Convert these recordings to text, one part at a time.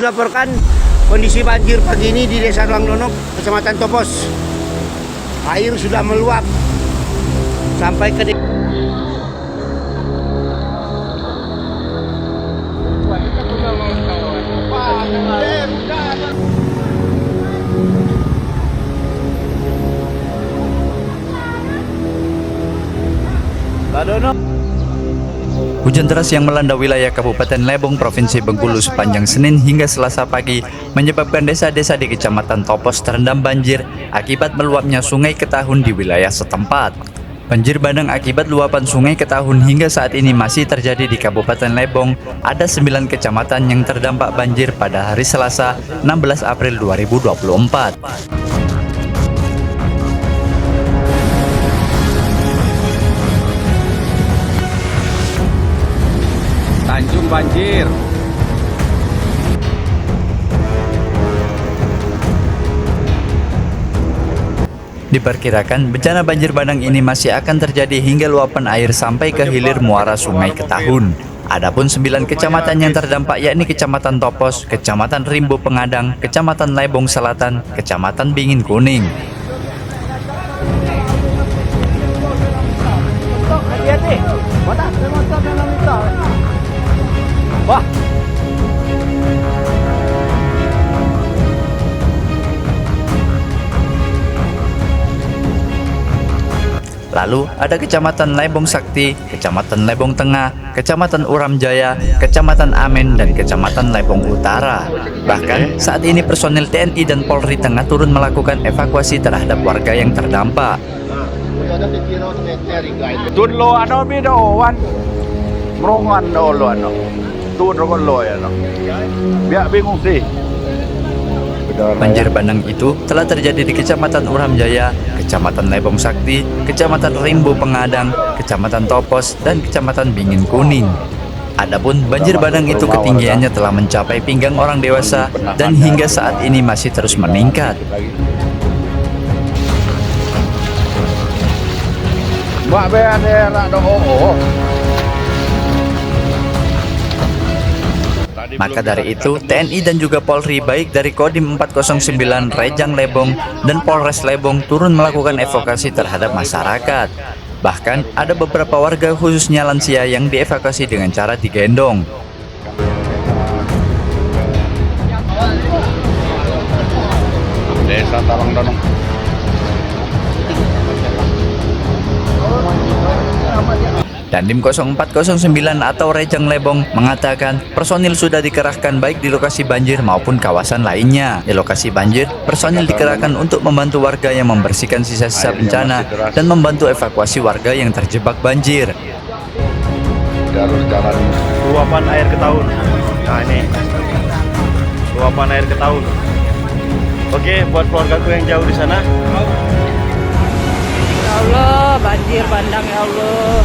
Dilaporkan kondisi banjir pagi ini di Desa Langdonok, Kecamatan Topos. Air sudah meluap sampai ke Hujan deras yang melanda wilayah Kabupaten Lebong, Provinsi Bengkulu sepanjang Senin hingga Selasa pagi menyebabkan desa-desa di Kecamatan Topos terendam banjir akibat meluapnya Sungai Ketahun di wilayah setempat. Banjir bandang akibat luapan Sungai Ketahun hingga saat ini masih terjadi di Kabupaten Lebong. Ada 9 kecamatan yang terdampak banjir pada hari Selasa 16 April 2024. Tanjung banjir. Diperkirakan bencana banjir bandang ini masih akan terjadi hingga luapan air sampai ke hilir muara Sungai Ketahun. Adapun 9 kecamatan yang terdampak yakni Kecamatan Topos, Kecamatan Rimbo Pengadang, Kecamatan Lebong Selatan, Kecamatan Bingin Kuning. Wah. Lalu ada Kecamatan Lebong Sakti, Kecamatan Lebong Tengah, Kecamatan Uram Jaya, Kecamatan Amen, dan Kecamatan Lebong Utara. Bahkan saat ini personil TNI dan Polri tengah turun melakukan evakuasi terhadap warga yang terdampak. Tunlo ano bido wan. Merongan lo ano. Tun rokon lo ya no. Biak bingung sih. Banjir bandang itu telah terjadi di Kecamatan Uram Jaya, Kecamatan Lebong Sakti, Kecamatan Rimbo Pengadang, Kecamatan Topos, dan Kecamatan Bingin Kuning. Adapun banjir bandang itu ketinggiannya telah mencapai pinggang orang dewasa dan hingga saat ini masih terus meningkat. Mbak be ada do oh. Maka dari itu, TNI dan juga Polri baik dari Kodim 409 Rejang Lebong dan Polres Lebong turun melakukan evakuasi terhadap masyarakat. Bahkan ada beberapa warga khususnya lansia yang dievakuasi dengan cara digendong. Desa Langdonok. Dandim 0409 atau Rejang Lebong mengatakan personil sudah dikerahkan baik di lokasi banjir maupun kawasan lainnya. Di lokasi banjir, personil dikerahkan untuk membantu warga yang membersihkan sisa-sisa bencana dan membantu evakuasi warga yang terjebak banjir. Jalur jalan. Luapan air Ketahun. Nah ini luapan air Ketahun. Oke, buat keluargaku yang jauh di sana. Ya Allah, banjir bandang ya Allah.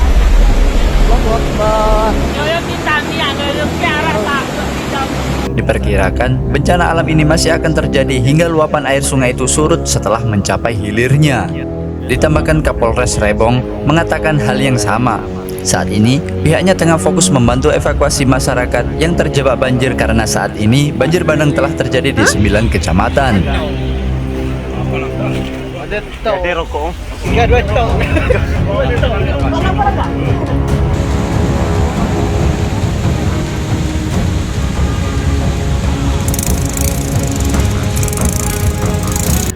Diperkirakan bencana alam ini masih akan terjadi hingga luapan air sungai itu surut setelah mencapai hilirnya. Ditambahkan Kapolres Lebong mengatakan hal yang sama. Saat ini pihaknya tengah fokus membantu evakuasi masyarakat yang terjebak banjir karena saat ini banjir bandang telah terjadi di 9 kecamatan. Ada rokok.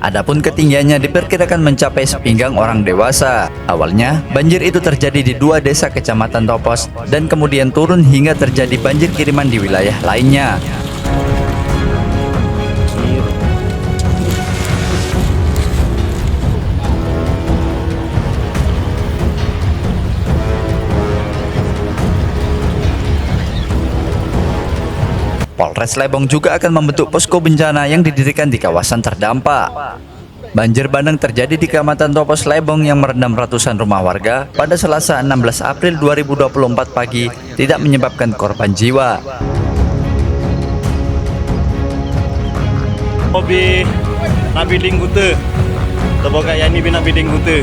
Adapun ketinggiannya diperkirakan mencapai sepinggang orang dewasa. Awalnya, banjir itu terjadi di 2 desa Kecamatan Topos dan kemudian turun hingga terjadi banjir kiriman di wilayah lainnya. Polres Lebong juga akan membentuk posko bencana yang didirikan di kawasan terdampak. Banjir bandang terjadi di Kecamatan Topos Lebong yang merendam ratusan rumah warga pada Selasa 16 April 2024 pagi, tidak menyebabkan korban jiwa. Hobi Nabi Dinggute. Terboga Yani bin Nabi Dinggute.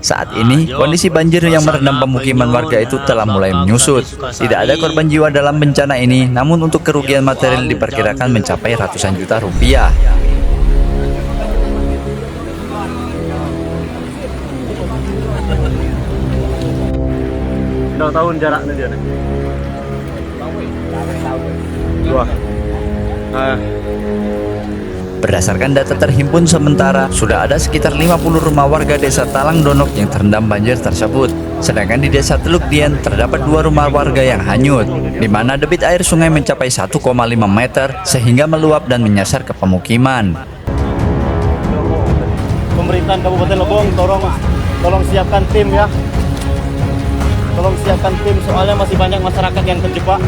Saat ini, kondisi banjir yang merendam pemukiman warga itu telah mulai menyusut. Tidak ada korban jiwa dalam bencana ini, namun untuk kerugian material diperkirakan mencapai ratusan juta rupiah. Berapa tahun jaraknya dia nih? Dua. Berdasarkan data terhimpun sementara, sudah ada sekitar 50 rumah warga desa Talang Donok yang terendam banjir tersebut. Sedangkan di desa Teluk Dian terdapat 2 rumah warga yang hanyut, di mana debit air sungai mencapai 1,5 meter sehingga meluap dan menyasar ke pemukiman. Pemerintahan Kabupaten Lebong, tolong siapkan tim ya. Tolong siapkan tim soalnya masih banyak masyarakat yang terjebak.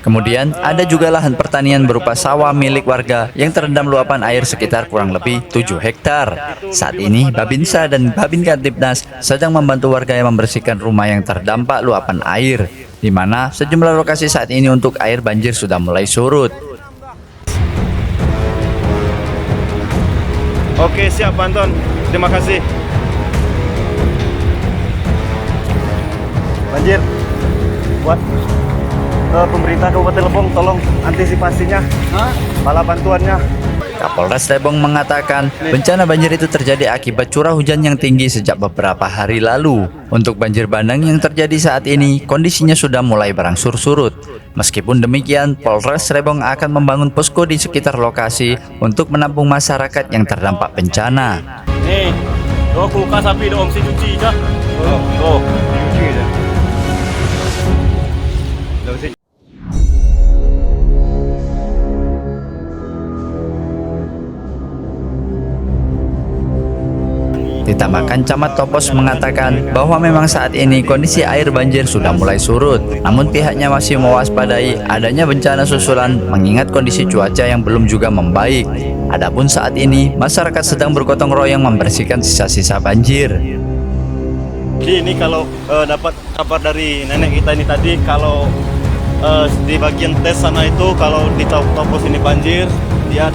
Kemudian, ada juga lahan pertanian berupa sawah milik warga yang terendam luapan air sekitar kurang lebih 7 hektar. Saat ini, Babinsa dan Babin Kantipnas sedang membantu warga yang membersihkan rumah yang terdampak luapan air, di mana sejumlah lokasi saat ini untuk air banjir sudah mulai surut. Oke, siap Banton. Terima kasih. Banjir. Buat pemerintah Kabupaten Lebong tolong antisipasinya. Bala bantuannya. Kapolres Lebong mengatakan bencana banjir itu terjadi akibat curah hujan yang tinggi sejak beberapa hari lalu. Untuk banjir bandang yang terjadi saat ini, kondisinya sudah mulai berangsur surut. Meskipun demikian, Polres Lebong akan membangun posko di sekitar lokasi untuk menampung masyarakat yang terdampak bencana. Nih, tuh kulkas api dong si cuci aja. Tuh, cuci aja. Ditambahkan, Camat Topos mengatakan bahwa memang saat ini kondisi air banjir sudah mulai surut, namun pihaknya masih mewaspadai adanya bencana susulan mengingat kondisi cuaca yang belum juga membaik. Adapun saat ini, masyarakat sedang bergotong royong membersihkan sisa-sisa banjir. Jadi ini kalau dapat kabar dari nenek kita ini tadi, kalau di bagian tes sana itu kalau di Topos ini banjir, dia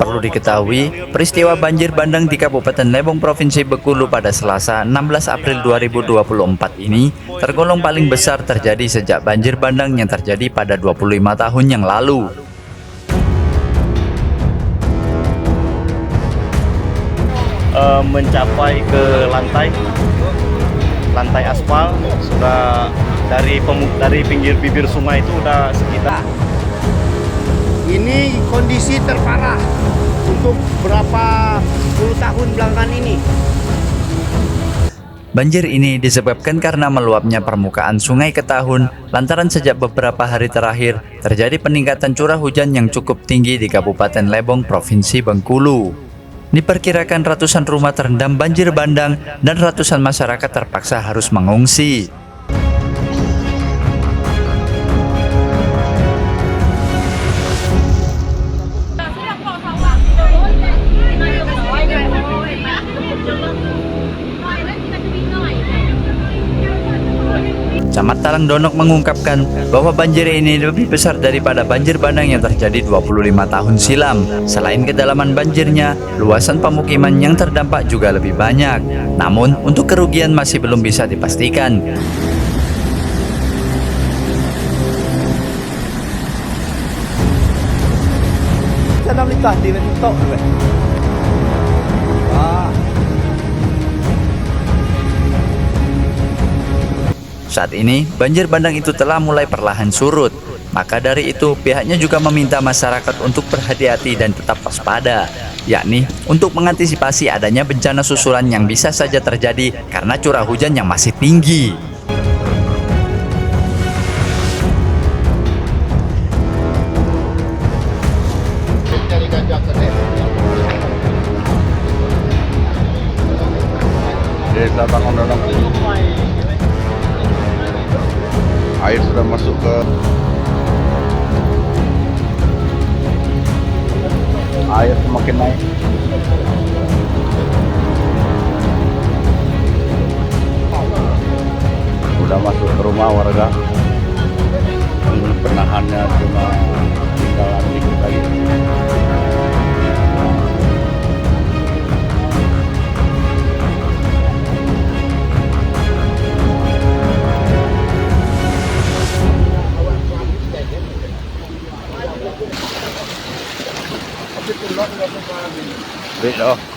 Perlu diketahui, peristiwa banjir bandang di Kabupaten Lebong Provinsi Bengkulu pada Selasa 16 April 2024 ini tergolong paling besar terjadi sejak banjir bandang yang terjadi pada 25 tahun yang lalu. Mencapai ke lantai aspal, sudah dari pinggir bibir sungai itu udah sekitar. Ini kondisi terparah untuk berapa puluh tahun belakangan ini. Banjir ini disebabkan karena meluapnya permukaan Sungai Ketahun lantaran sejak beberapa hari terakhir terjadi peningkatan curah hujan yang cukup tinggi di Kabupaten Lebong, Provinsi Bengkulu. Diperkirakan ratusan rumah terendam banjir bandang dan ratusan masyarakat terpaksa harus mengungsi. Camat Talang Donok mengungkapkan bahwa banjir ini lebih besar daripada banjir bandang yang terjadi 25 tahun silam. Selain kedalaman banjirnya, luasan pemukiman yang terdampak juga lebih banyak. Namun, untuk kerugian masih belum bisa dipastikan. Saat ini, banjir bandang itu telah mulai perlahan surut. Maka dari itu, pihaknya juga meminta masyarakat untuk berhati-hati dan tetap waspada, yakni untuk mengantisipasi adanya bencana susulan yang bisa saja terjadi karena curah hujan yang masih tinggi. Desa Talang Donok, air sudah masuk ke air semakin naik. Sudah masuk ke rumah warga. Penahannya cuma Dito.